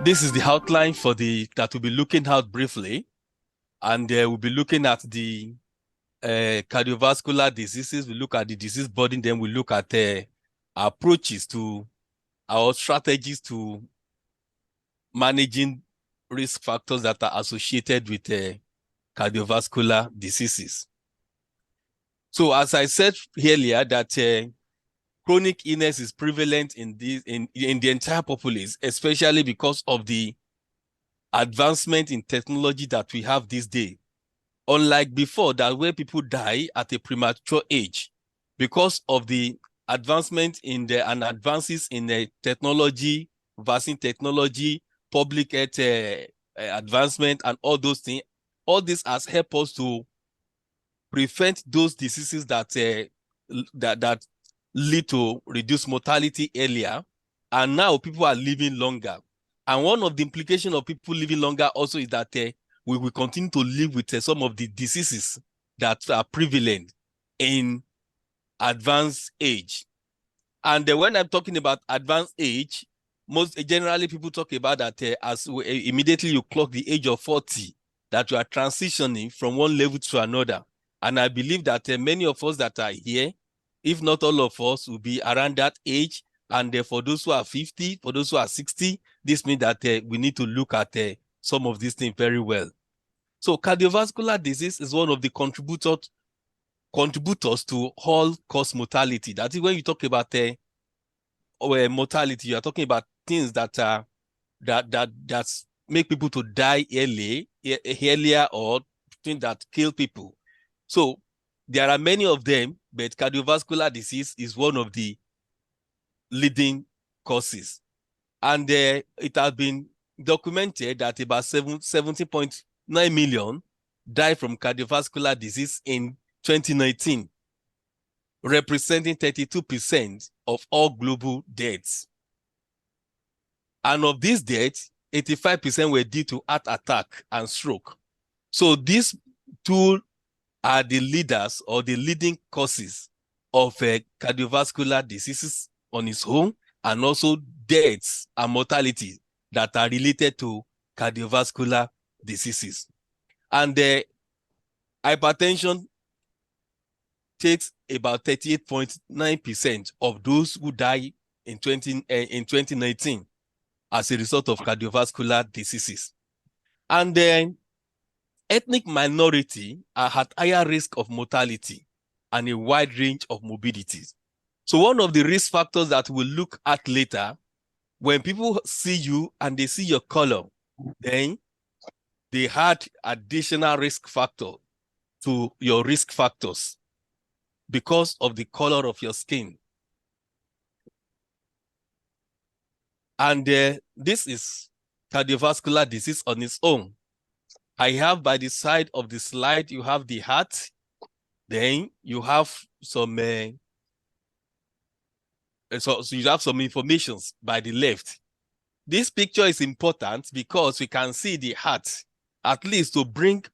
This is the outline for that we'll be looking at briefly, and we'll be looking at the cardiovascular diseases. We look at the disease burden, then we look at approaches to our strategies to managing risk factors that are associated with cardiovascular diseases. So, as I said earlier, that chronic illness is prevalent in the entire populace, especially because of the advancement in technology that we have this day. Unlike before, that where people die at a premature age because of the advancement in and advances in the technology, vaccine technology, public health advancement, and all those things. All this has helped us to prevent those diseases that that lead to reduced mortality earlier, and now people are living longer. And one of the implications of people living longer also is that we will continue to live with some of the diseases that are prevalent in advanced age. And when I'm talking about advanced age, most generally people talk about that immediately you clock the age of 40, that you are transitioning from one level to another. And I believe that many of us that are here, if not all of us, will be around that age. And for those who are 50, for those who are 60, this means that we need to look at some of these things very well. So cardiovascular disease is one of the contributors to all-cause mortality. That is when you talk about mortality, you are talking about things that are that make people to die earlier, or things that kill people. So there are many of them, but cardiovascular disease is one of the leading causes. And it has been documented that about 70.9 million died from cardiovascular disease in 2019, representing 32% of all global deaths. And of these deaths, 85% were due to heart attack and stroke. So these two are the leaders or the leading causes of cardiovascular diseases on its own, and also deaths and mortality that are related to cardiovascular diseases. And hypertension takes about 38.9% of those who die in 2019 as a result of cardiovascular diseases. And then ethnic minority are at higher risk of mortality and a wide range of morbidities. So one of the risk factors that we'll look at later, when people see you and they see your color, then they add additional risk factor to your risk factors because of the color of your skin. And this is cardiovascular disease on its own. I have by the side of the slide, you have the heart, then you have some so you have some information by the left. This picture is important because we can see the heart, at least to bring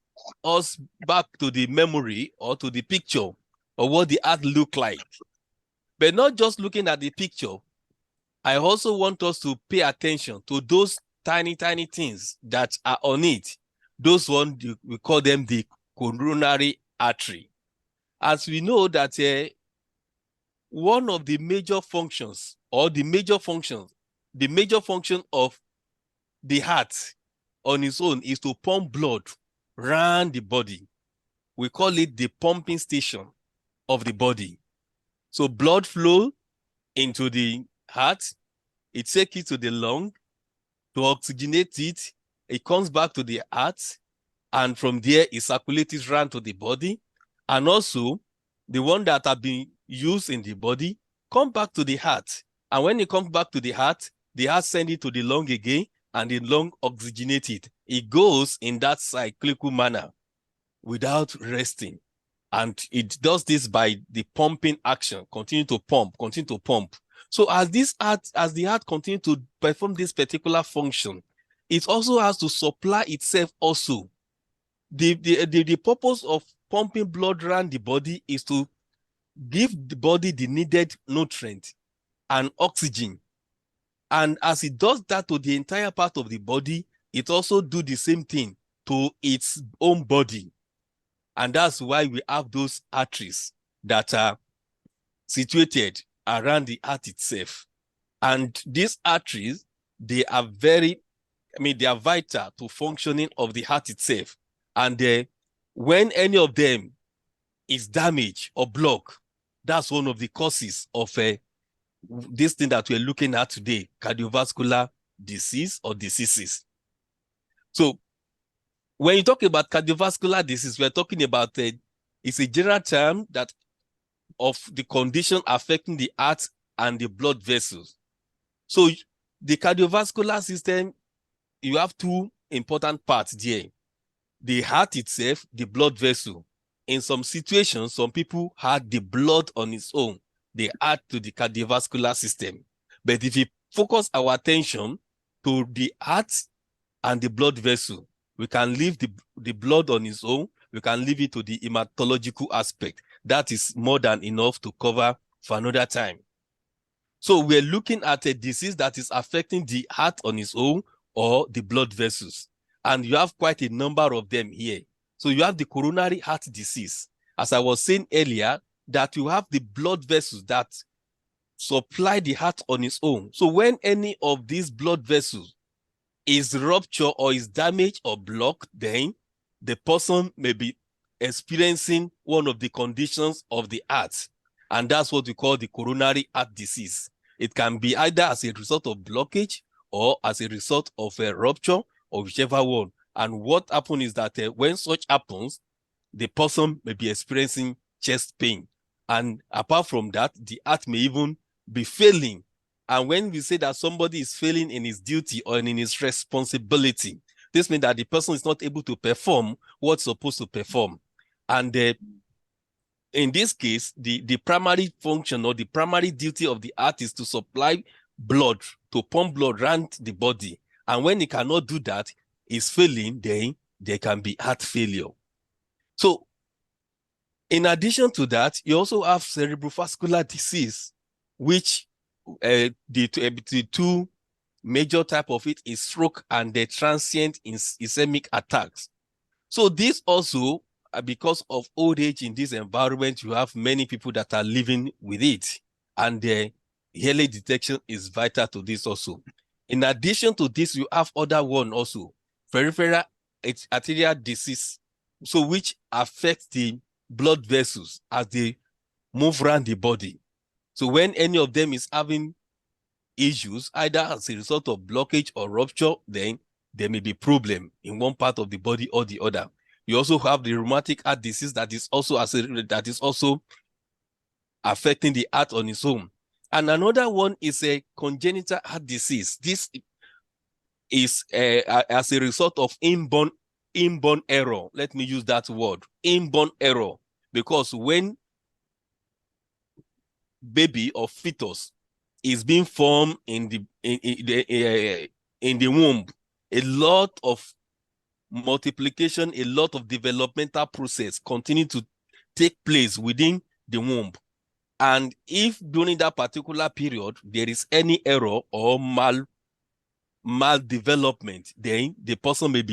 us back to the memory or to the picture of what the heart look like. But not just looking at the picture, I also want us to pay attention to those tiny, tiny things that are on it. Those ones, we call them the coronary artery. As we know that one of the major functions, or the major function of the heart on its own is to pump blood around the body. We call it the pumping station of the body. So blood flow into the heart, it takes it to the lung to oxygenate it, it comes back to the heart, and from there it circulates around to the body. And also the one that have been used in the body come back to the heart. And when it comes back to the heart sends it to the lung again, and the lung oxygenates it. It goes in that cyclical manner without resting. And it does this by the pumping action, continue to pump. So as the heart continues to perform this particular function, it also has to supply itself also. The purpose of pumping blood around the body is to give the body the needed nutrient and oxygen And as it does that to the entire part of the body, it also do the same thing to its own body. And that's why we have those arteries that are situated around the heart itself. And these arteries, they are very, they are vital to functioning of the heart itself. And when any of them is damaged or blocked, that's one of the causes of this thing that we're looking at today, cardiovascular disease or diseases. So when you talk about cardiovascular disease, we're talking about it's a general term that of the condition affecting the heart and the blood vessels. So the cardiovascular system, you have two important parts there. The heart itself, the blood vessel. In some situations, some people had the blood on its own. They add to the cardiovascular system. But if we focus our attention to the heart and the blood vessel, we can leave the blood on its own. We can leave it to the hematological aspect. That is more than enough to cover for another time. So we're looking at a disease that is affecting the heart on its own or the blood vessels. And you have quite a number of them here. So you have the coronary heart disease. As I was saying earlier, that you have the blood vessels that supply the heart on its own. So when any of these blood vessels is ruptured or is damaged or blocked, then the person may be experiencing one of the conditions of the heart. And that's what we call the coronary heart disease. It can be either as a result of blockage or as a result of a rupture or whichever one. And what happens is that when such happens, the person may be experiencing chest pain. And apart from that, the heart may even be failing. And when we say that somebody is failing in his duty or in his responsibility, this means that the person is not able to perform what's supposed to perform. And in this case, the primary function or the primary duty of the heart is to supply blood, to pump blood around the body. And when it cannot do that, it's failing, then there can be heart failure. So in addition to that, you also have cerebrovascular disease, which the two major type of it is stroke and the transient ischemic attacks. So this also, because of old age in this environment, you have many people that are living with it. And the early detection is vital to this also. In addition to this, you have other one also, peripheral arterial disease, so which affects the blood vessels as they move around the body. So when any of them is having issues, either as a result of blockage or rupture, then there may be problem in one part of the body or the other. You also have the rheumatic heart disease that is also affecting the heart on its own. And another one is a congenital heart disease. This is as a result of inborn error. Let me use that word, inborn error, because when baby or fetus is being formed in the womb, a lot of multiplication, a lot of developmental process continue to take place within the womb. And if during that particular period there is any error or maldevelopment, then the person may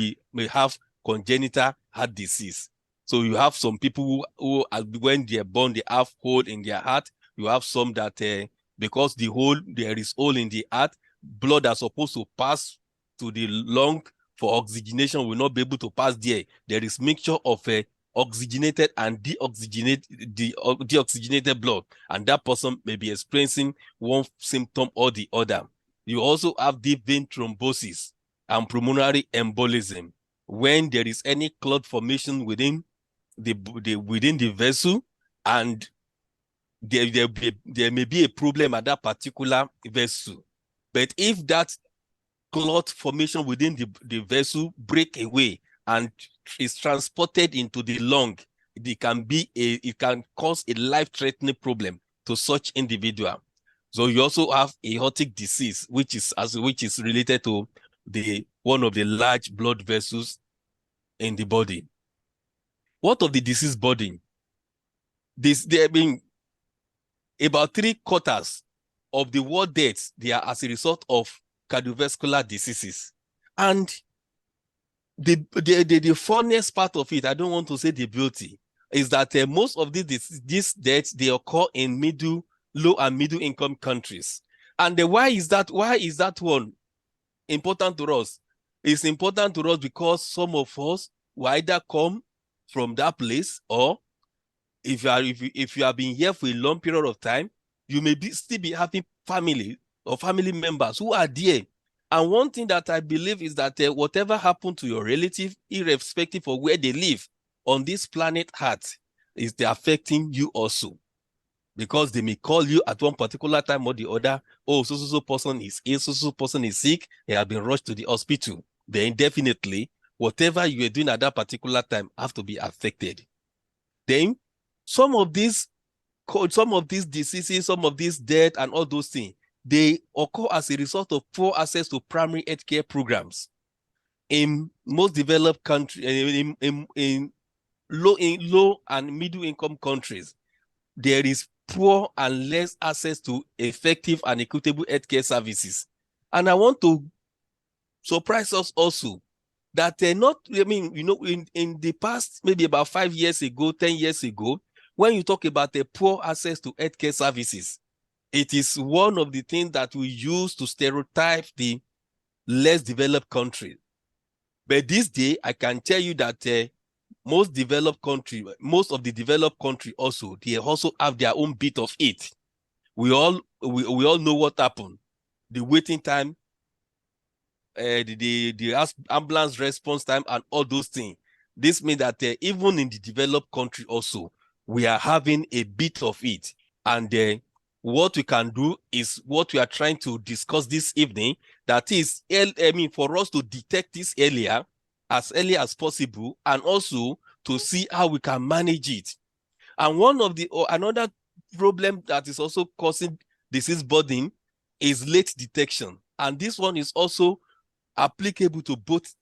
have congenital heart disease. So you have some people who when they're born, they have hole in their heart. You have some that because there is hole in the heart, blood that's supposed to pass to the lung for oxygenation will not be able to pass there. There is mixture of oxygenated and deoxygenated blood, and that person may be experiencing one symptom or the other. You also have deep vein thrombosis and pulmonary embolism. When there is any clot formation within the vessel, and there may be a problem at that particular vessel. But if that clot formation within the vessel break away and is transported into the lung, it can cause a life-threatening problem to such individual. So you also have aortic disease, which is related to one of the large blood vessels in the body. What of the disease burden? There being about 3/4 of the world deaths, they are as a result of cardiovascular diseases. And the funniest part of it, I don't want to say the beauty, is that most of these deaths, they occur in low and middle income countries. And why is that one important to us? It's important to us because some of us will either come from that place, or if you have been here for a long period of time, you may still be having family or family members who are there. And one thing that I believe is that whatever happened to your relative, irrespective of where they live on this planet Earth, is they affecting you also. Because they may call you at one particular time or the other, oh, so person is ill, so person is sick, they have been rushed to the hospital. Then definitely, whatever you are doing at that particular time have to be affected. Then some of these diseases, some of these death and all those things, they occur as a result of poor access to primary healthcare programs. In most developed countries, in low and middle income countries, there is poor and less access to effective and equitable healthcare services. And I want to surprise us also that in the past, maybe about 5 years ago, 10 years ago, when you talk about the poor access to healthcare services, it is one of the things that we use to stereotype the less developed country. But this day, I can tell you that most of the developed country also, they also have their own bit of it. We all know what happened. The waiting time, the ambulance response time, and all those things. This means that even in the developed country also, we are having a bit of it. And what we can do is what we are trying to discuss this evening. That is, for us to detect this as early as possible, and also to see how we can manage it. And another problem that is also causing disease burden is late detection. And this one is also applicable to both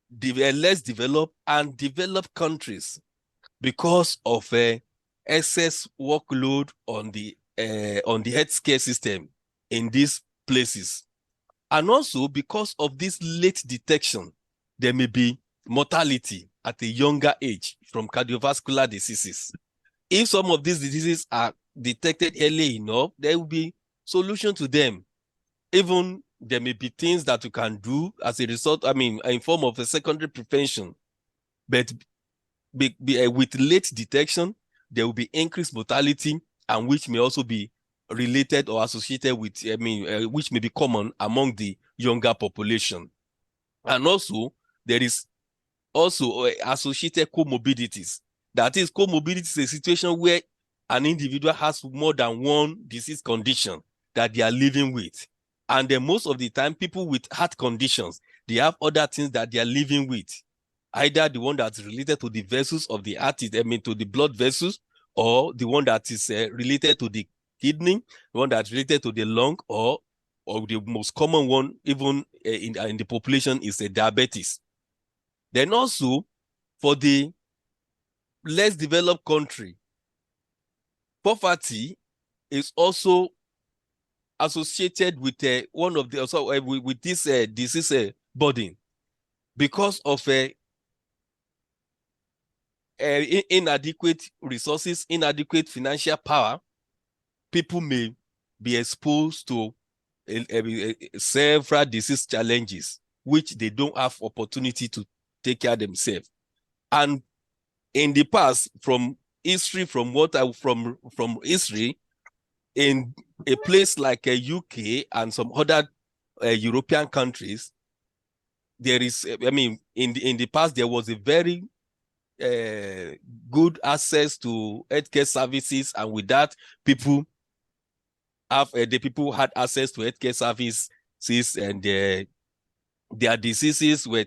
the less developed and developed countries because of excess workload on the healthcare system in these places. And also because of this late detection, there may be mortality at a younger age from cardiovascular diseases. If some of these diseases are detected early enough, there will be solution to them. Even there may be things that you can do as a result, in form of a secondary prevention. But with late detection, there will be increased mortality, and which may also be related or associated with, which may be common among the younger population. And also, there is also associated comorbidities. That is, comorbidity is a situation where an individual has more than one disease condition that they are living with. And then most of the time, people with heart conditions, they have other things that they are living with. Either the one that's related to the vessels of the heart, to the blood vessels, or the one that is related to the kidney, the one that's related to the lung, or the most common one, even in the population, is diabetes. Then also, for the less developed country, poverty is also associated with one of the with this disease burden because of inadequate resources, inadequate financial power. People may be exposed to several disease challenges which they don't have opportunity to take care of themselves. And in the past, from history, from history, in a place like UK and some other European countries, there is, in the past, there was a very good access to healthcare services, and with that, people had access to healthcare services, and their diseases were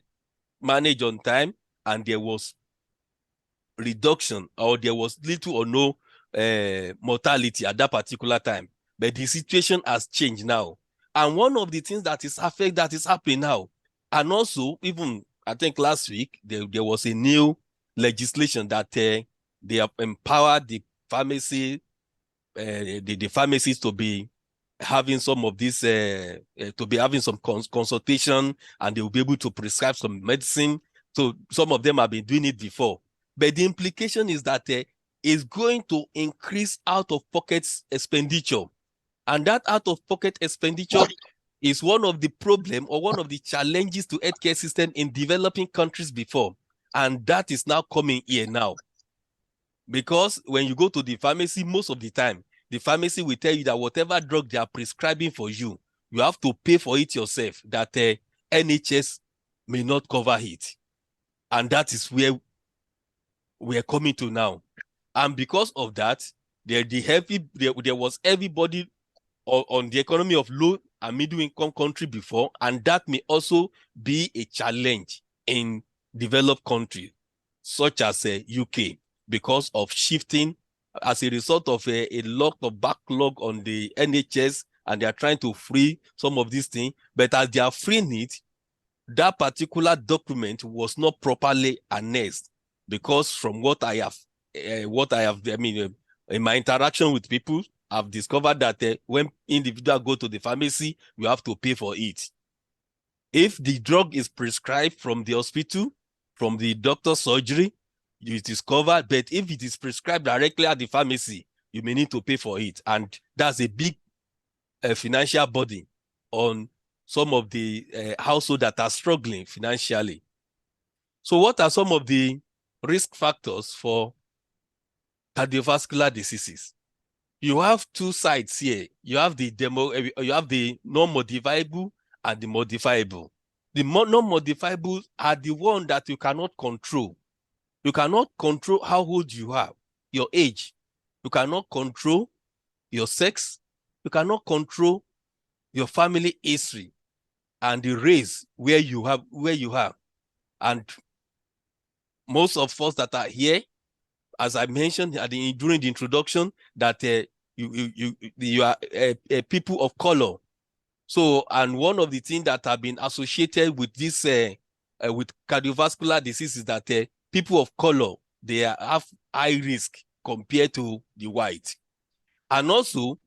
managed on time, and there was reduction, or there was little or no mortality at that particular time. But the situation has changed now. And one of the things that is happening now, and also even I think last week there was a new legislation that they have empowered the pharmacy the pharmacies to be having some of this, to be having some consultation, and they will be able to prescribe some medicine. So some of them have been doing it before. But the implication is that it's going to increase out-of-pocket expenditure. And that out-of-pocket expenditure is one of the problem or one of the challenges to healthcare system in developing countries before. And that is now coming here now. Because when you go to the pharmacy, most of the time, the pharmacy will tell you that whatever drug they are prescribing for you, you have to pay for it yourself, that NHS may not cover it. And that is where we're coming to now. And because of that, there was everybody on the economy of low and middle income country before, and that may also be a challenge in developed countries such as UK, because of shifting as a result of a lot of backlog on the NHS, and they are trying to free some of these things. But as they are freeing it, that particular document was not properly annexed, because from what I have, in my interaction with people, I've discovered that when individuals go to the pharmacy, you have to pay for it. If the drug is prescribed from the hospital, from the doctor's surgery, it is covered. But if it is prescribed directly at the pharmacy, you may need to pay for it. And that's a big financial burden on some of the households that are struggling financially. So what are some of the risk factors for cardiovascular diseases? You have two sides here. You have the non-modifiable and the modifiable. The non-modifiable are the one that you cannot control. You cannot control how old you are, your age. You cannot control your sex. You cannot control your family history and the race where you have. And most of us that are here, as I mentioned during the introduction, that you are people of color. So, and one of the things that have been associated with this with cardiovascular disease is that people of color, they have high risk compared to the white. And also,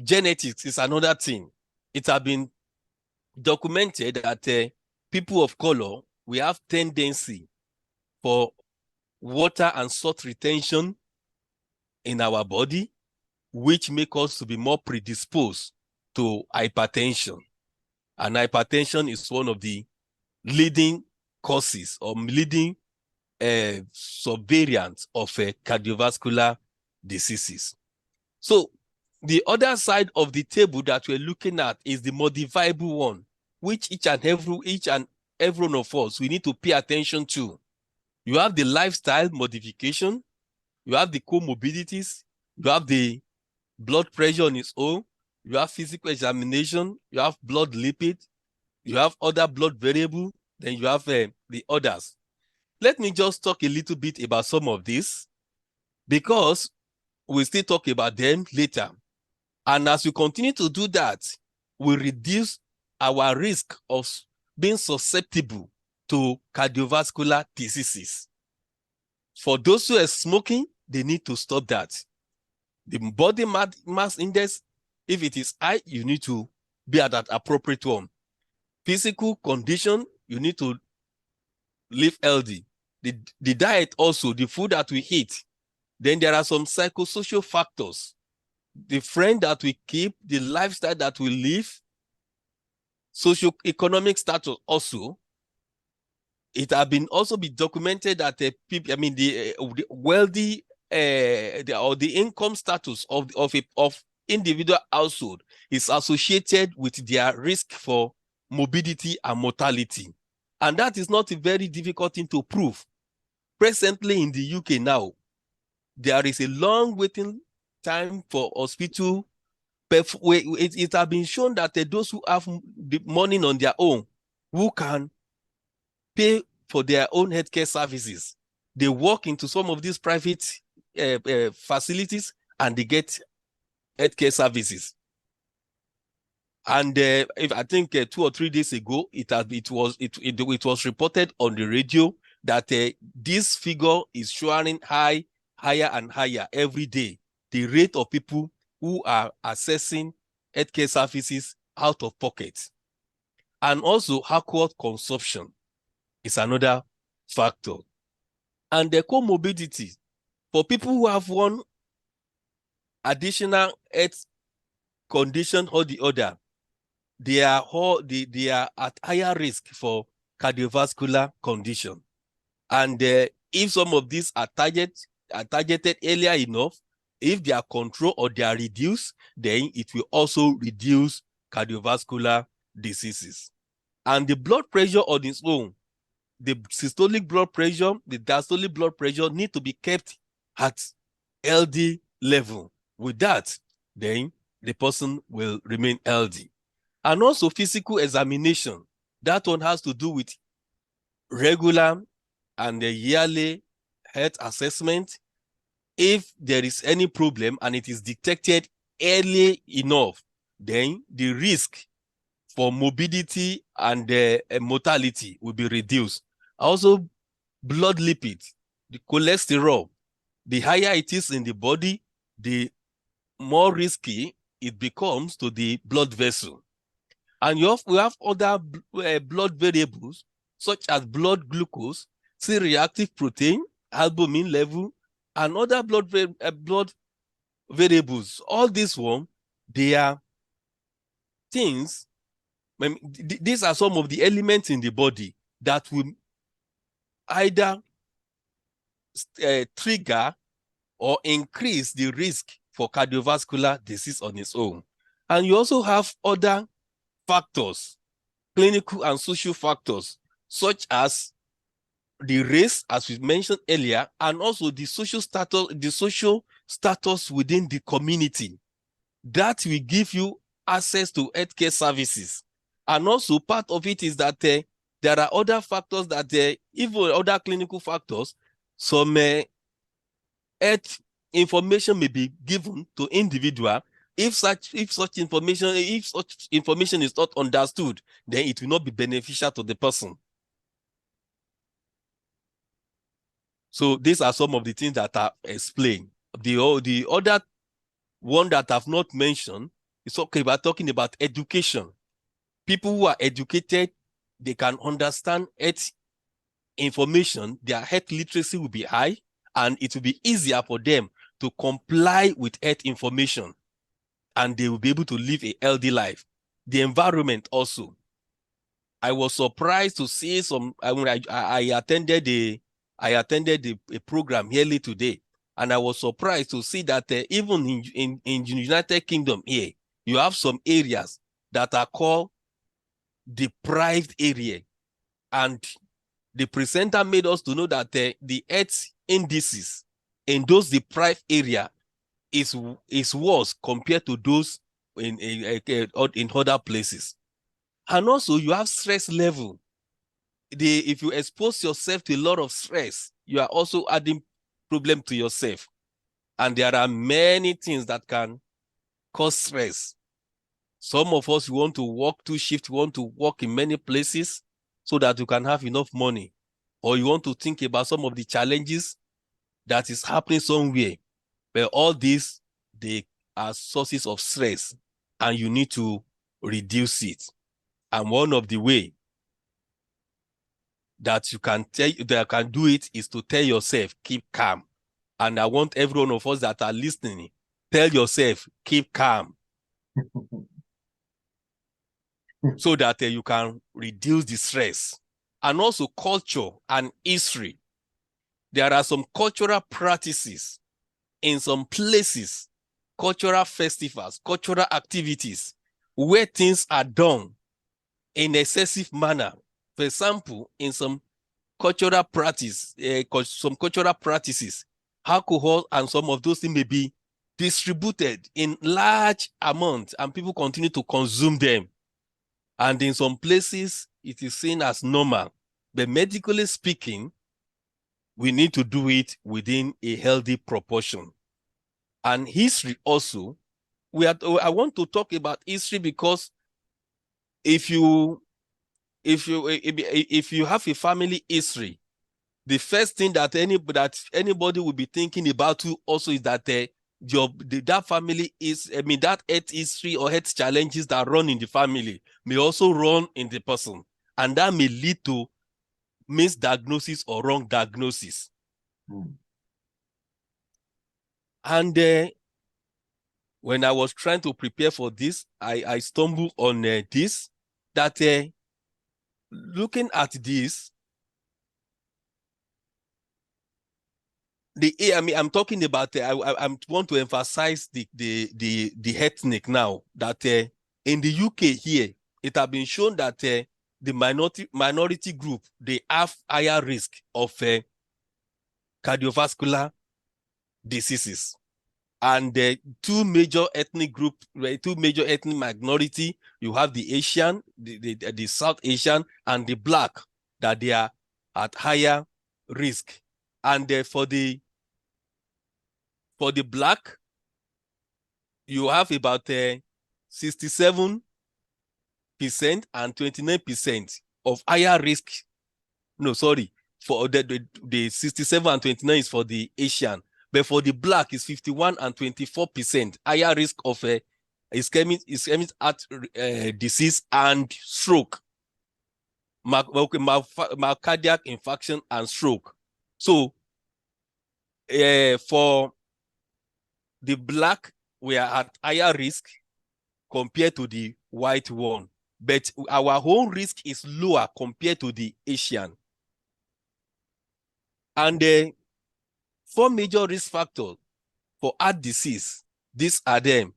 genetics is another thing. It has been documented that people of color, we have tendency for water and salt retention in our body, which make us to be more predisposed to hypertension. And hypertension is one of the leading causes or leading subvariants of cardiovascular diseases. So the other side of the table that we're looking at is the modifiable one, which each and every one of us, we need to pay attention to. You have the lifestyle modification, you have the comorbidities, you have the blood pressure on its own, you have physical examination, you have blood lipid, you have other blood variable, then you have the others. Let me just talk a little bit about some of this, because we'll still talk about them later. And as we continue to do that, we reduce our risk of being susceptible to cardiovascular diseases. For those who are smoking, they need to stop that. The body mass index, if it is high, you need to be at that appropriate one. Physical condition, you need to live healthy. The diet also, the food that we eat. Then there are some psychosocial factors. The friend that we keep, the lifestyle that we live, socioeconomic status also. It has been also been documented that people, the wealthy or the income status of individual household is associated with their risk for morbidity and mortality. And that is not a very difficult thing to prove. Presently in the UK now, there is a long waiting time for hospital. It has been shown that those who have the money on their own, who can pay for their own healthcare services, they walk into some of these private facilities and they get healthcare services. And if I think 2 or 3 days ago, it was reported on the radio that this figure is showing higher and higher every day. The rate of people who are accessing healthcare services out of pocket. And also alcohol consumption is another factor. And the comorbidity, for people who have one additional health condition or the other, they are at higher risk for cardiovascular condition. And if some of these are targeted earlier enough, if they are controlled or they are reduced, then it will also reduce cardiovascular diseases. And the blood pressure on its own, the systolic blood pressure, the diastolic blood pressure need to be kept at healthy level. With that, then the person will remain healthy. And also physical examination. That one has to do with regular and the yearly health assessment. If there is any problem and it is detected early enough, then the risk for morbidity and mortality will be reduced. Also, blood lipids, the cholesterol, the higher it is in the body, the more risky it becomes to the blood vessel. And we have other blood variables, such as blood glucose, C-reactive protein, albumin level, and other blood variables. All these one, they are things, these are some of the elements in the body that will either trigger or increase the risk for cardiovascular disease on its own. And you also have other factors, clinical and social factors, such as the race, as we mentioned earlier, and also the social status within the community. That will give you access to healthcare services. And also part of it is that there are other factors that even other clinical factors, some health information may be given to individual. If such information is not understood, then it will not be beneficial to the person. So these are some of the things that are explained. The other one that I've not mentioned is talking about education. People who are educated, they can understand health information, their health literacy will be high, and it will be easier for them to comply with health information, and they will be able to live a healthy life. The environment also. I was surprised to see I attended a program early today, and I was surprised to see that even in the United Kingdom here, you have some areas that are called deprived area, and the presenter made us to know that the health indices in those deprived area is worse compared to those in other places. And also you have stress level. If you expose yourself to a lot of stress, you are also adding problem to yourself. And there are many things that can cause stress. Some of us want to work 2 shifts, want to work in many places so that you can have enough money. Or you want to think about some of the challenges that is happening somewhere. But all these, they are sources of stress, and you need to reduce it. And one of the way that you can do it is to tell yourself, keep calm. And I want every one of us that are listening, tell yourself, keep calm. So that you can reduce the stress. And also culture and history. There are some cultural practices in some places, cultural festivals, cultural activities, where things are done in excessive manner. For example, in some cultural practices, alcohol and some of those things may be distributed in large amounts, and people continue to consume them. And in some places, it is seen as normal. But medically speaking, we need to do it within a healthy proportion. And history also, I want to talk about history because if you have a family history, the first thing that anybody will be thinking about you also is that that family is, I mean, that health history or health challenges that run in the family may also run in the person. And that may lead to misdiagnosis or wrong diagnosis. And when I was trying to prepare for this, I stumbled on this, that looking at this, I'm talking about, I want to emphasize the ethnic now, that in the UK here, it has been shown that the minority group, they have higher risk of cardiovascular diseases. And two major ethnic minority, you have the Asian, the South Asian, and the Black, that they are at higher risk. And for the Black, you have about 67% and 29% of higher risk. No, sorry, for the 67 and 29 is for the Asian, but for the Black is 51 and 24% higher risk of ischemic heart disease and stroke, myocardial infarction and stroke. So for the Black, we are at higher risk compared to the white one, but our own risk is lower compared to the Asian. And the 4 major risk factors for heart disease, these are them: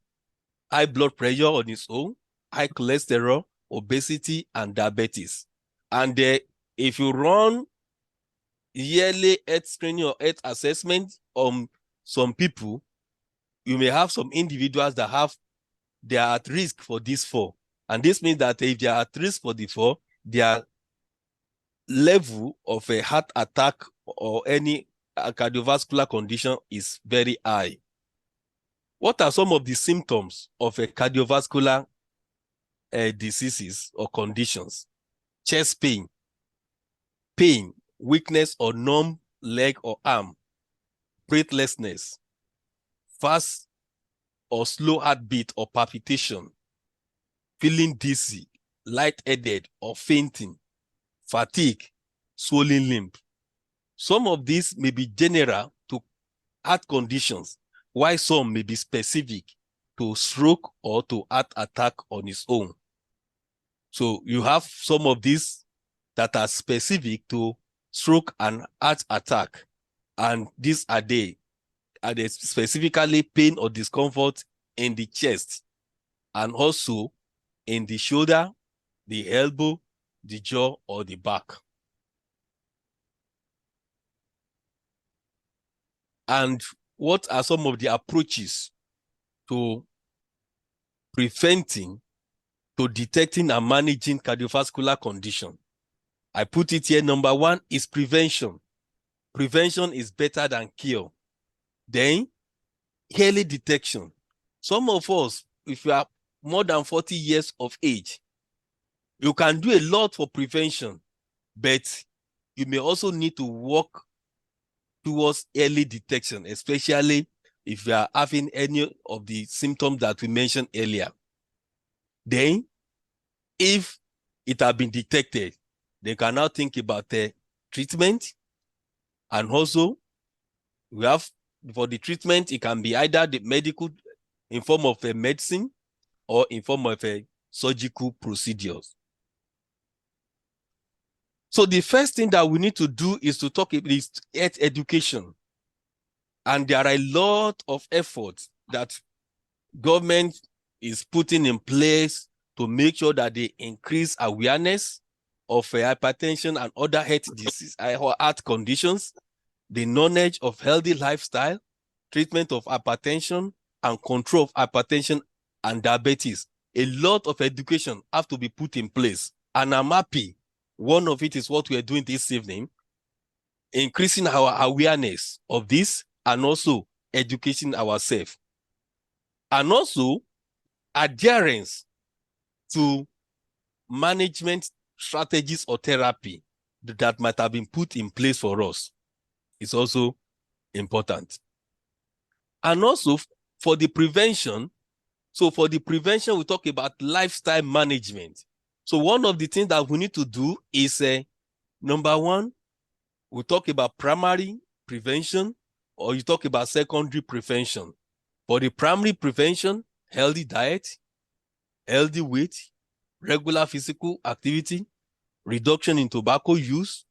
high blood pressure on its own, high cholesterol, obesity, and diabetes. And if you run yearly health screening or health assessment on some people, you may have some individuals that they are at risk for these 4. And this means that if they are at risk for the 4, their level of a heart attack or any cardiovascular condition is very high. What are some of the symptoms of a cardiovascular diseases or conditions? Chest pain, weakness or numb leg or arm, breathlessness, fast or slow heartbeat or palpitation, feeling dizzy, lightheaded or fainting, fatigue, swollen limb. Some of these may be general to heart conditions, while some may be specific to stroke or to heart attack on its own. So you have some of these that are specific to stroke and heart attack, and these are they specifically pain or discomfort in the chest, and also in the shoulder, the elbow, the jaw, or the back. And what are some of the approaches to preventing, to detecting and managing cardiovascular condition? I put it here. Number 1 is prevention. Prevention is better than cure. Then early detection. Some of us, if you are more than 40 years of age, you can do a lot for prevention, but you may also need to work towards early detection, especially if you are having any of the symptoms that we mentioned earlier. Then, if it has been detected, they can now think about the treatment. And also, we have, for the treatment, it can be either the medical, in form of a medicine, or in form of a surgical procedures. So the first thing that we need to do is to talk about health education. And there are a lot of efforts that government is putting in place to make sure that they increase awareness of hypertension and other heart disease or heart conditions, the knowledge of healthy lifestyle, treatment of hypertension, and control of hypertension and diabetes. A lot of education have to be put in place. And I'm happy. One of it is what we are doing this evening, increasing our awareness of this and also educating ourselves. And also adherence to management strategies or therapy that might have been put in place for us is also important. And also for the prevention, we talk about lifestyle management. So one of the things that we need to do is, number one, we talk about primary prevention, or you talk about secondary prevention. For the primary prevention, healthy diet, healthy weight, regular physical activity, reduction in tobacco use,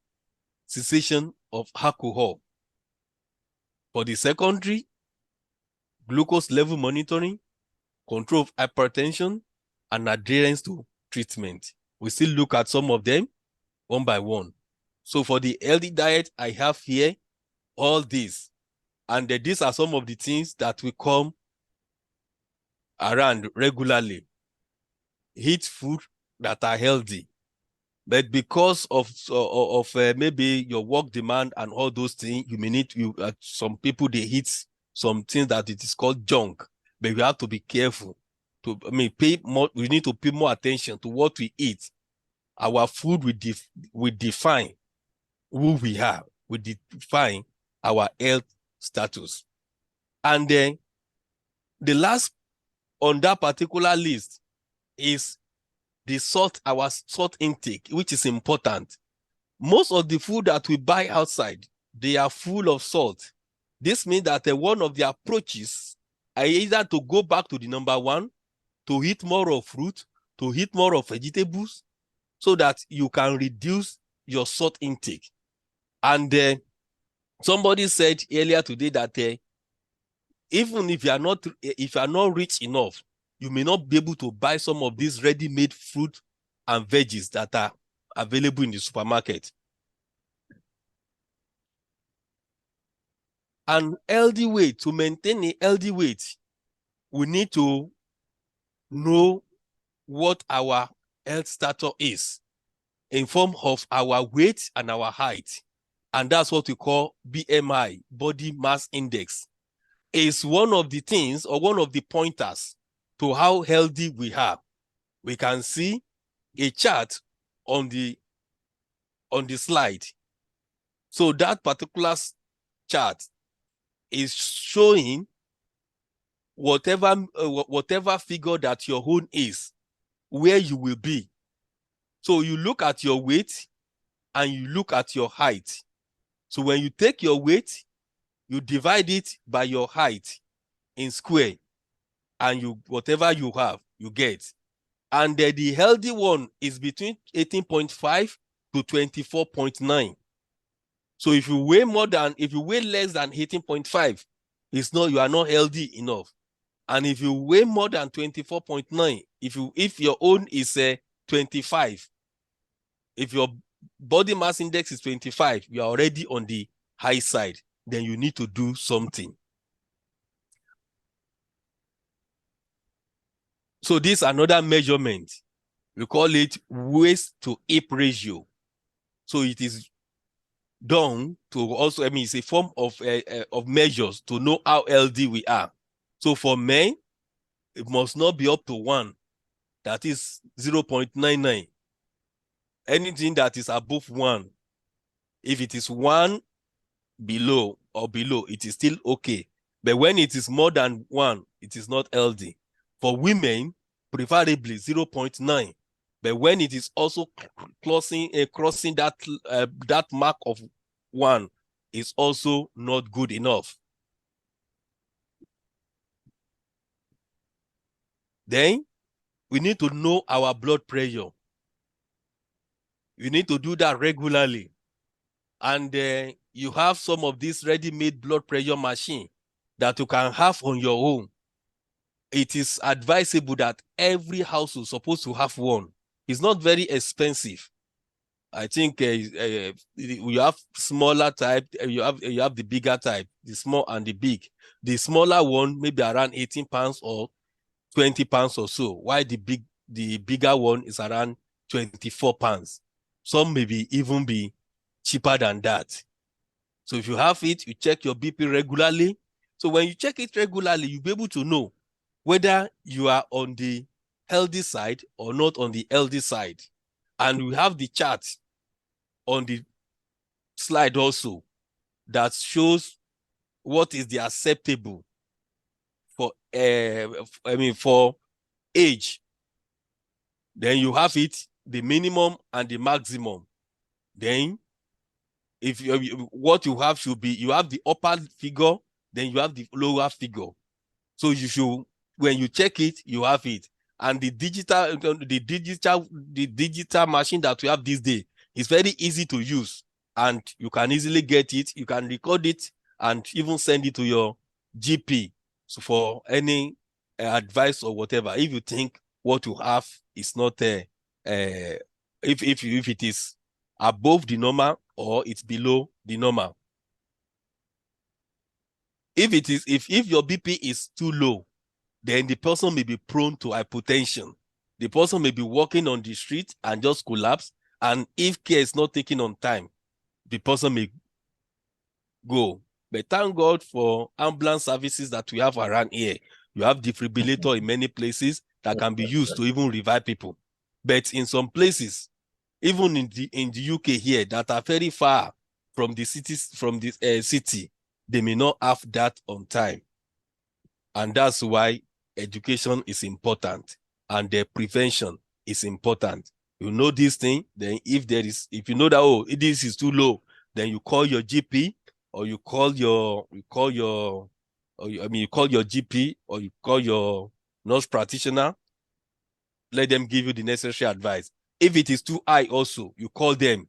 cessation of alcohol. For the secondary, glucose level monitoring, control of hypertension, and adherence to treatment. We still look at some of them one by one. So for the healthy diet, I have here all these. And these are some of the things that will come around regularly. Eat food that are healthy. But because of maybe your work demand and all those things, you may need some people, they eat some things that it is called junk. But we have to be careful. Pay more. We need to pay more attention to what we eat. Our food will define who we are. We define our health status. And then the last on that particular list is our salt intake, which is important. Most of the food that we buy outside, they are full of salt. This means that one of the approaches are either to go back to the number one, to eat more of fruit, to eat more of vegetables, so that you can reduce your salt intake. And somebody said earlier today that even if you are not rich enough, you may not be able to buy some of these ready-made fruit and veggies that are available in the supermarket. An healthy weight, to maintain a healthy weight, we need to know what our health status is in form of our weight and our height. And that's what we call BMI, body mass index. Is one of the things or one of the pointers to how healthy we are. We can see a chart on the slide. So that particular chart is showing whatever figure that your own is, where you will be. So you look at your weight and you look at your height. So when you take your weight, you divide it by your height in square, and whatever you have, you get. And the healthy one is between 18.5 to 24.9. So if you weigh less than 18.5, you are not healthy enough. And if you weigh more than 24.9, if your own is 25, if your body mass index is 25, you are already on the high side. Then you need to do something. So this is another measurement. We call it waist to hip ratio. So it is done to also, it's a form of measures to know how healthy we are. So for men, it must not be up to 1. That is 0.99. Anything that is above 1, if it is 1 below, it is still okay. But when it is more than 1, it is not healthy. For women, preferably 0.9. But when it is also crossing that mark of 1, is also not good enough. Then we need to know our blood pressure. You need to do that regularly. And you have some of these ready-made blood pressure machine that you can have on your own. It is advisable that every household is supposed to have one. It's not very expensive. I think you have smaller type, you have the bigger type, the small and the big. The smaller one maybe around 18 pounds or 20 pounds or so, while the bigger one is around 24 pounds. Some maybe even be cheaper than that. So if you have it, you check your BP regularly. So when you check it regularly, you'll be able to know whether you are on the healthy side or not on the healthy side. And we have the chart on the slide also that shows what is the acceptable for for age. Then you have it, the minimum and the maximum. Then if what you have should be, you have the upper figure, then you have the lower figure. So you should, when you check it, you have it. And the digital machine that we have this day is very easy to use, and you can easily get it. You can record it and even send it to your GP for any advice or whatever. If you think what you have is not if it is above the normal or it's below the normal. If your BP is too low, then the person may be prone to hypotension. The person may be walking on the street and just collapse. And if care is not taken on time, the person may go. But thank God for ambulance services that we have around here. You have defibrillator in many places that can be used to even revive people. But in some places, even in the UK here, that are very far from the cities, from the city, they may not have that on time. And that's why education is important and the prevention is important. You know this thing, then if you know that, oh, this is too low, then you call your GP, or you call your GP, or you call your nurse practitioner. Let them give you the necessary advice. If it is too high also, you call them.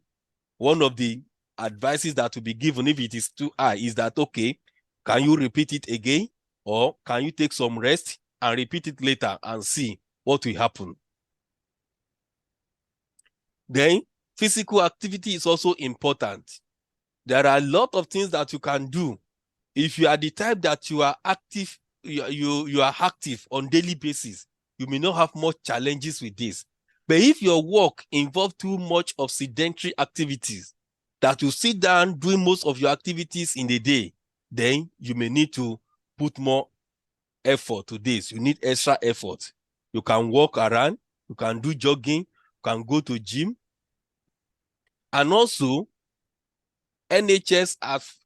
One of the advices that will be given if it is too high is that, okay, can you repeat it again? Or can you take some rest and repeat it later and see what will happen? Then physical activity is also important. There are a lot of things that you can do. If you are the type that you are active, you are active on daily basis, you may not have much challenges with this. But if your work involves too much of sedentary activities, that you sit down doing most of your activities in the day, then you may need to put more effort to this. You need extra effort. You can walk around, you can do jogging, you can go to gym. And also, NHS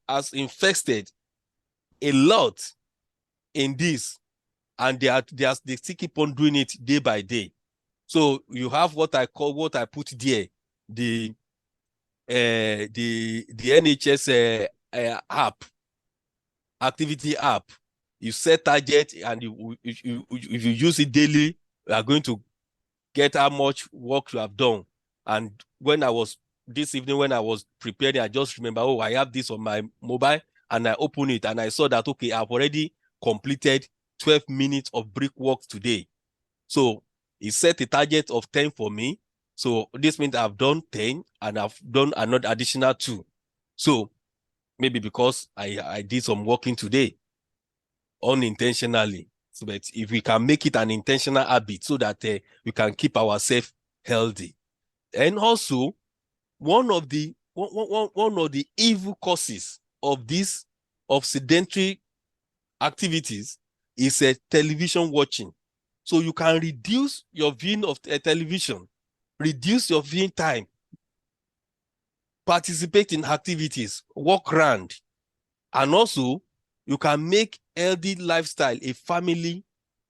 has invested a lot in this, and they still keep on doing it day by day. So you have what I put there, the NHS app, activity app. You set target, and if you use it daily, you are going to get how much work you have done. And this evening when I was preparing, I just remember, oh, I have this on my mobile, and I open it and I saw that, okay, I've already completed 12 minutes of brickwork today. So it set a target of 10 for me. So this means I've done 10 and I've done another additional 2. So maybe because I did some working today unintentionally. So, but if we can make it an intentional habit so that we can keep ourselves healthy. And also, one of the evil causes of sedentary activities is television watching. So you can reduce your viewing of television, reduce your viewing time, participate in activities, walk around, and also you can make healthy lifestyle a family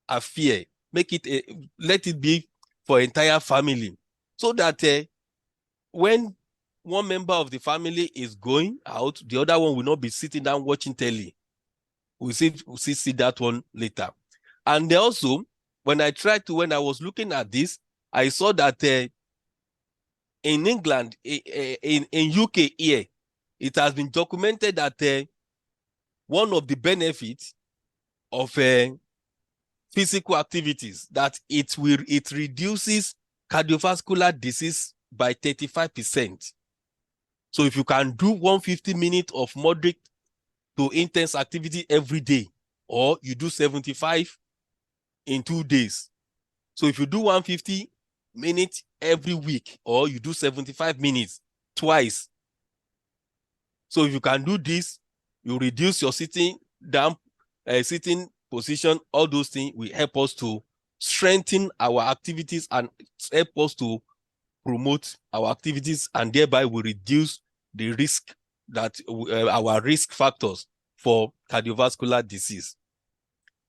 affair. Let it be for entire family, so that when one member of the family is going out, the other one will not be sitting down watching telly. We'll see that one later. And also, when I was looking at this, I saw that in England, in UK here, it has been documented that one of the benefits of physical activities, that it reduces cardiovascular disease by 35%. So if you can do 150 minutes of moderate to intense activity every day, or you do 75 in 2 days. So if you do 150 minutes every week, or you do 75 minutes twice. So if you can do this, you reduce your sitting down, sitting position. All those things will help us to strengthen our activities and help us to promote our activities, and thereby we reduce the risk that our risk factors for cardiovascular disease.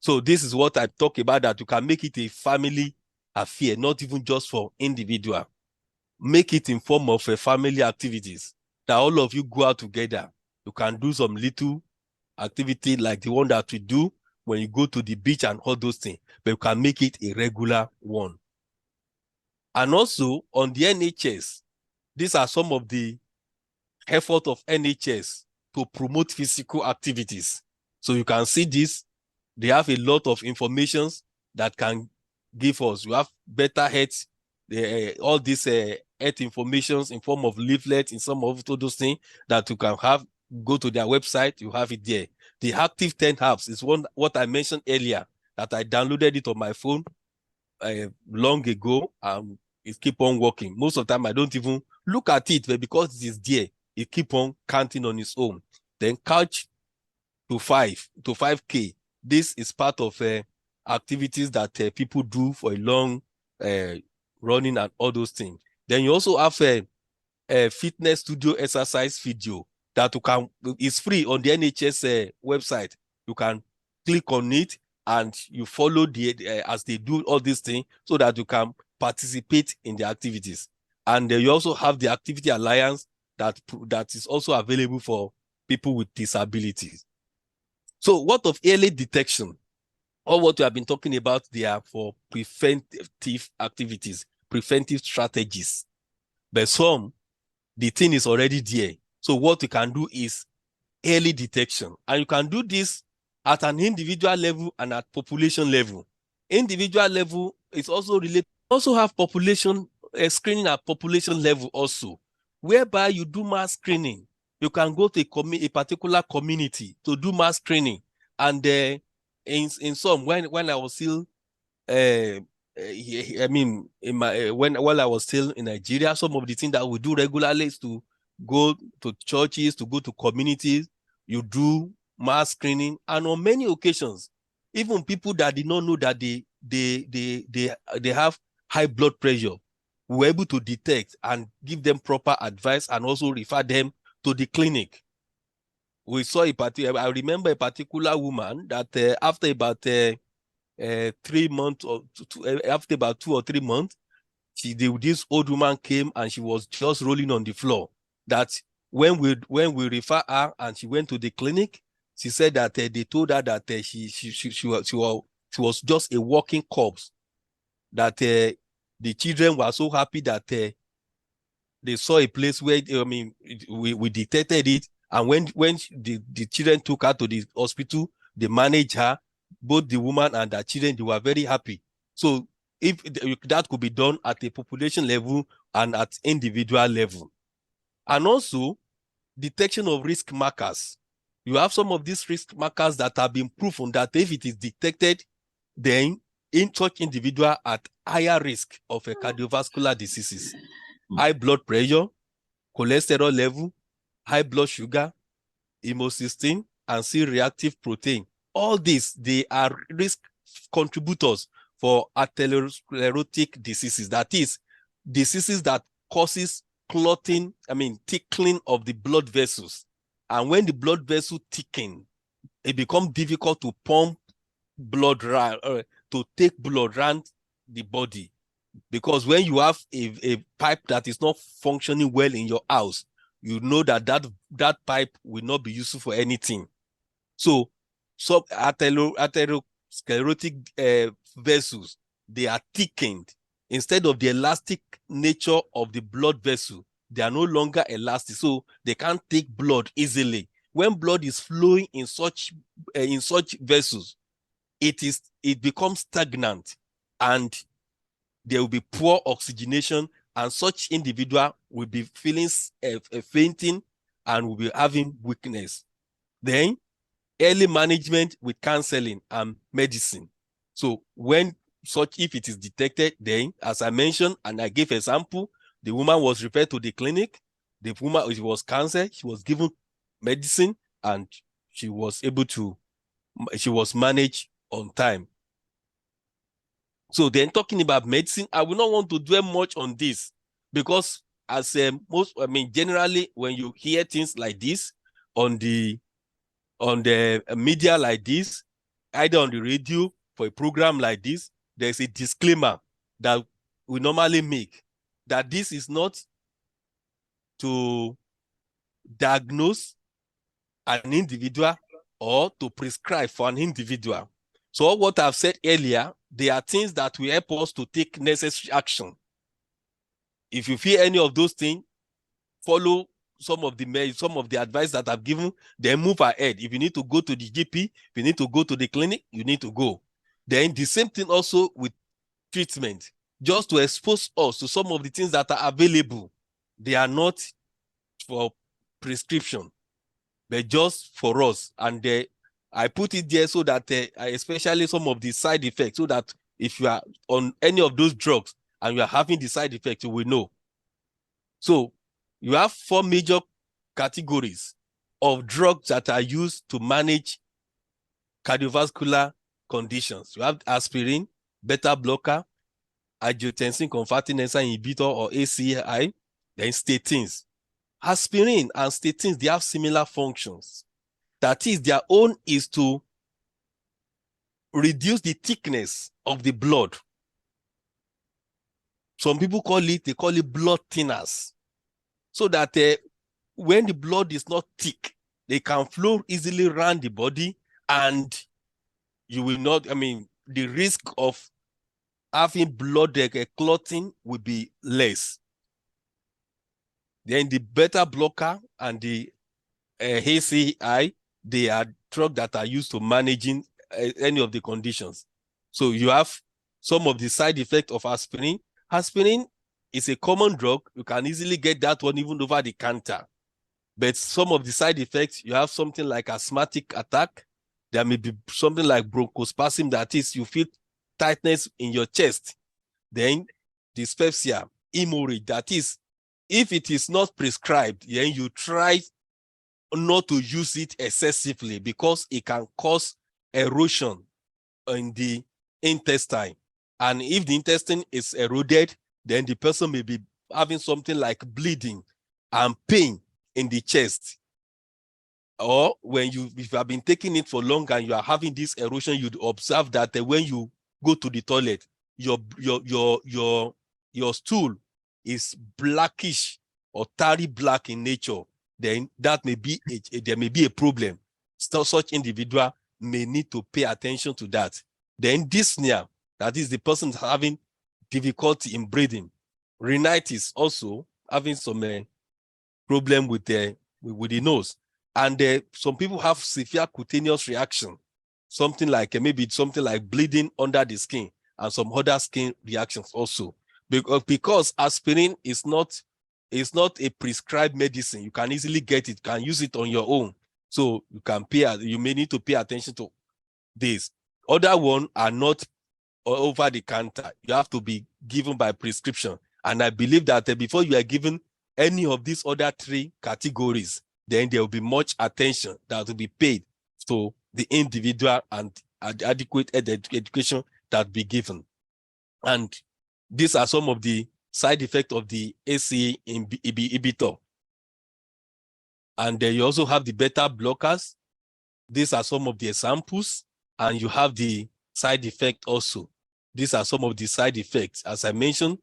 So this is what I talk about, that you can make it a family affair, not even just for individual. Make it in form of family activities, that all of you go out together. You can do some little activity like the one that we do when you go to the beach and all those things, but you can make it a regular one. And also on the NHS, these are some of the effort of NHS to promote physical activities. So you can see this. They have a lot of information that can give us. You have better health, all these health informations in form of leaflets, in some of those things that you can have. Go to their website, you have it there. The Active 10 apps is what I mentioned earlier, that I downloaded it on my phone long ago, and it keep on working. Most of the time I don't even look at it, but because it is there, it keep on counting on its own. Then couch to 5K. This is part of activities that people do for a long running and all those things. Then you also have a fitness studio exercise video that you can, is free on the NHS website. You can click on it and you follow as they do all these things, so that you can participate in the activities. And you also have the Activity Alliance that is also available for people with disabilities. So what of early detection? All what we have been talking about, they are for preventive activities, preventive strategies. But some, the thing is already there. So what you can do is early detection. And you can do this at an individual level and at population level. Individual level is also related. Also have population screening at population level also, whereby you do mass screening. You can go to a particular community to do mass screening. And in some, when I was still I mean, in my while I was still in Nigeria, some of the things that we do regularly is to go to churches, to go to communities. You do mass screening, and on many occasions, even people that did not know that they have high blood pressure, we were able to detect and give them proper advice, and also refer them to the clinic. We saw I remember a particular woman that after about 3 months, or after about 2 or 3 months, this old woman came and she was just rolling on the floor. That when we refer her and she went to the clinic, she said that they told her that she was just a walking corpse. That the children were so happy that they saw a place where, I mean, we detected it. And when the children took her to the hospital, they managed her, both the woman and the children, they were very happy. So if that could be done at a population level and at individual level. And also detection of risk markers. You have some of these risk markers that have been proven that if it is detected, then in such individual at higher risk of a cardiovascular diseases, high blood pressure, cholesterol level, high blood sugar, homocysteine, and C-reactive protein. All these, they are risk contributors for atherosclerotic diseases. That is, diseases that causes clotting, thickening of the blood vessels. And when the blood vessel thicken, it becomes difficult to pump blood to take blood around the body. Because when you have a pipe that is not functioning well in your house, you know that pipe will not be useful for anything. So atherosclerotic vessels, they are thickened. Instead of the elastic nature of the blood vessel, they are no longer elastic, so they can't take blood easily. When blood is flowing in such vessels, it becomes stagnant, and there will be poor oxygenation, and such individual will be feeling fainting and will be having weakness. Then early management with counseling and medicine. So if it is detected, then as I mentioned and I gave example, the woman was referred to the clinic. The woman, she was counseled, she was given medicine, and she was managed on time. So then, talking about medicine, I will not want to dwell much on this, because as generally when you hear things like this on the media like this, either on the radio for a program like this, there's a disclaimer that we normally make that this is not to diagnose an individual or to prescribe for an individual. So what I've said earlier, they are things that will help us to take necessary action. If you feel any of those things, follow some of the advice that I've given, then move ahead. If you need to go to the GP, if you need to go to the clinic, you need to go. Then the same thing also with treatment, just to expose us to some of the things that are available. They are not for prescription, but just for us. And I put it there so that especially some of the side effects, so that if you are on any of those drugs and you are having the side effects, you will know. So you have 4 major categories of drugs that are used to manage cardiovascular conditions. You have aspirin, beta blocker, angiotensin converting enzyme inhibitor or ACI, then statins. Aspirin and statins, they have similar functions. That is, their own is to reduce the thickness of the blood. Some people they call it blood thinners. So that when the blood is not thick, they can flow easily around the body, and you will not, the risk of having blood clotting will be less. Then the beta blocker and the ACI, they are drugs that are used to managing any of the conditions. So you have some of the side effects of aspirin. Aspirin is a common drug. You can easily get that one even over the counter. But some of the side effects, you have something like asthmatic attack. There may be something like bronchospasm, that is, you feel tightness in your chest. Then dyspepsia, hemorrhage, that is, if it is not prescribed, then you try not to use it excessively because it can cause erosion in the intestine. And if the intestine is eroded, then the person may be having something like bleeding and pain in the chest. Or if you have been taking it for long and you are having this erosion, you'd observe that when you go to the toilet, your stool is blackish or tarry black in nature. Then that may be there may be a problem. So such individual may need to pay attention to that. Then dyspnea, that is, the person having difficulty in breathing. Rhinitis, also having some problem with the nose. And some people have severe cutaneous reaction, something like maybe something like bleeding under the skin and some other skin reactions also. Because aspirin is not a prescribed medicine. You can easily get it, can use it on your own. So you may need to pay attention to this. Other ones are not over the counter. You have to be given by prescription. And I believe that before you are given any of these other 3 categories, then there will be much attention that will be paid to the individual and adequate education that will be given. And these are some of the side effects of the ACE inhibitor. And you also have the beta blockers. These are some of the examples, and you have the side effect also. These are some of the side effects. As I mentioned,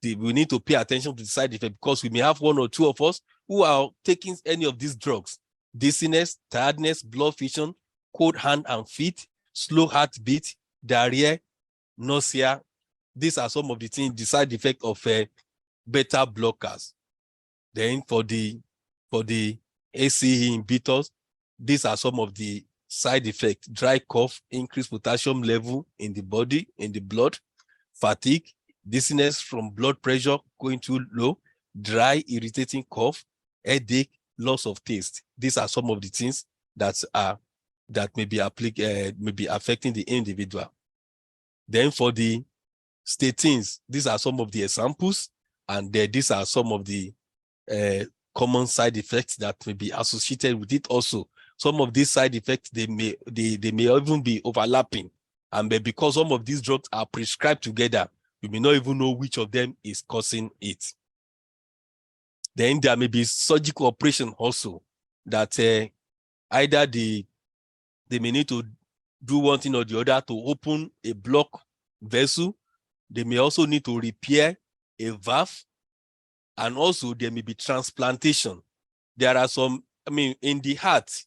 we need to pay attention to the side effect because we may have 1 or 2 of us who are taking any of these drugs: dizziness, tiredness, blood vision, cold hand and feet, slow heartbeat, diarrhea, nausea. These are some of the things, the side effect of beta blockers. Then for the ACE inhibitors, these are some of the side effects: dry cough, increased potassium level in the body, in the blood, fatigue, dizziness from blood pressure going too low, dry, irritating cough, headache, loss of taste. These are some of the things that may be affecting the individual. Then for the statins, these are some of the examples, and these are some of the common side effects that may be associated with it also. Some of these side effects, they may even be overlapping, and because some of these drugs are prescribed together, you may not even know which of them is causing it. Then there may be surgical operation also that either they may need to do one thing or the other to open a block vessel. They may also need to repair a valve, and also there may be transplantation. There are some, in the heart,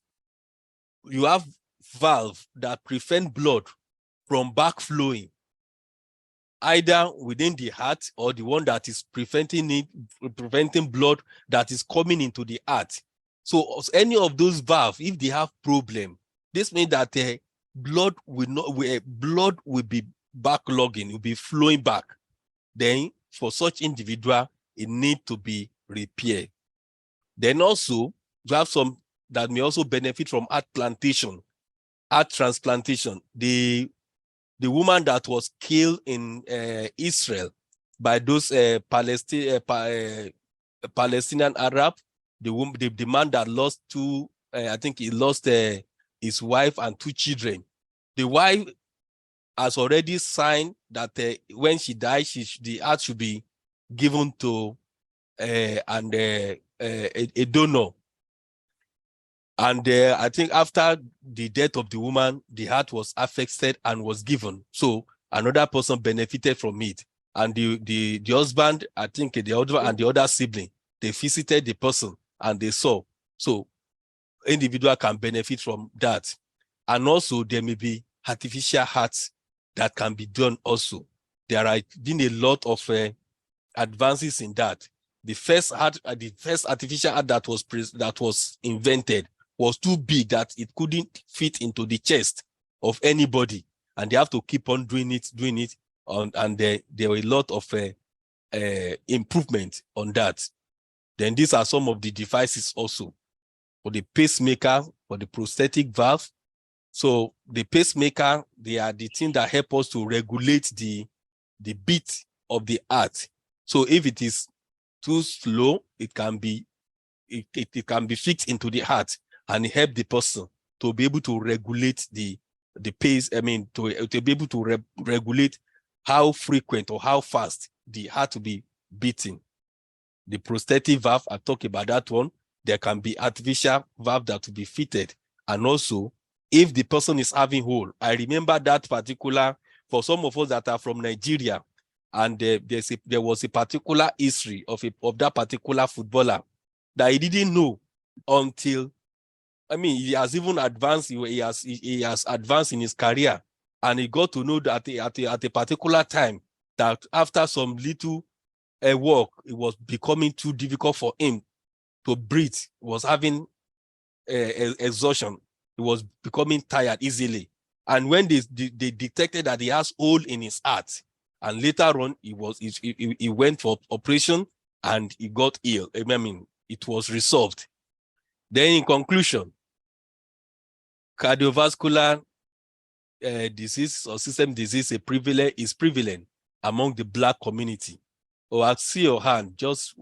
you have valve that prevent blood from backflowing, either within the heart or the one that is preventing blood that is coming into the heart. So any of those valves, if they have problem, this means that blood will be backlogging, will be flowing back. Then for such individual, it need to be repaired. Then also, you have some that may also benefit from heart transplantation. The woman that was killed in Israel by those Palestinian Arab, the man that lost I think he lost his wife and 2 children. The wife has already signed that when she dies, the heart should be given to a donor. And I think after the death of the woman, the heart was affected and was given. So another person benefited from it. And the husband, I think the husband and the other sibling, they visited the person and they saw. So individual can benefit from that. And also there may be artificial hearts that can be done also. There have been a lot of advances in that. The first artificial heart that was invented was too big that it couldn't fit into the chest of anybody, and they have to keep on doing it, and there were a lot of improvement on that. Then these are some of the devices also for the pacemaker, for the prosthetic valve. So the pacemaker, they are the thing that help us to regulate the beat of the heart. So if it is too slow, it can be fixed into the heart and help the person to be able to regulate the pace. To be able to regulate how frequent or how fast the heart will be beating. The prosthetic valve, I talk about that one. There can be artificial valve that will be fitted. And also, if the person is having hole, I remember that particular, for some of us that are from Nigeria, and there was a particular history of that particular footballer that he didn't know until, he has even advanced, he has advanced in his career, and he got to know that at a particular time that after some little work, it was becoming too difficult for him to breathe. He was having exhaustion. He was becoming tired easily. And when they detected that he has hole in his heart, and later on he went for operation and he got ill. It was resolved. Then in conclusion, cardiovascular disease or system disease is prevalent among the Black community. I see your hand, just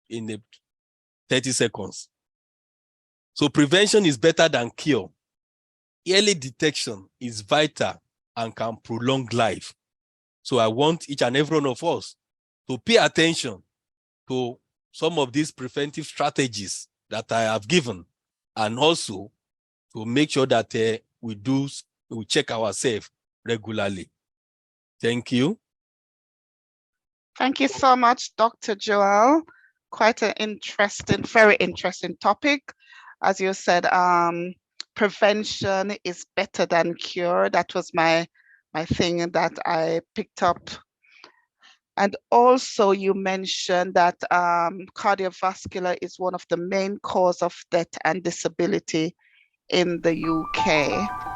in the 30 seconds. So prevention is better than cure. Early detection is vital and can prolong life. So I want each and every one of us to pay attention to some of these preventive strategies that I have given, and also to make sure that we check ourselves regularly. Thank you. Thank you so much, Dr. Joel. Quite an interesting, very interesting topic. As you said, prevention is better than cure. That was my thing that I picked up. And also you mentioned that cardiovascular is one of the main cause of death and disability in the UK.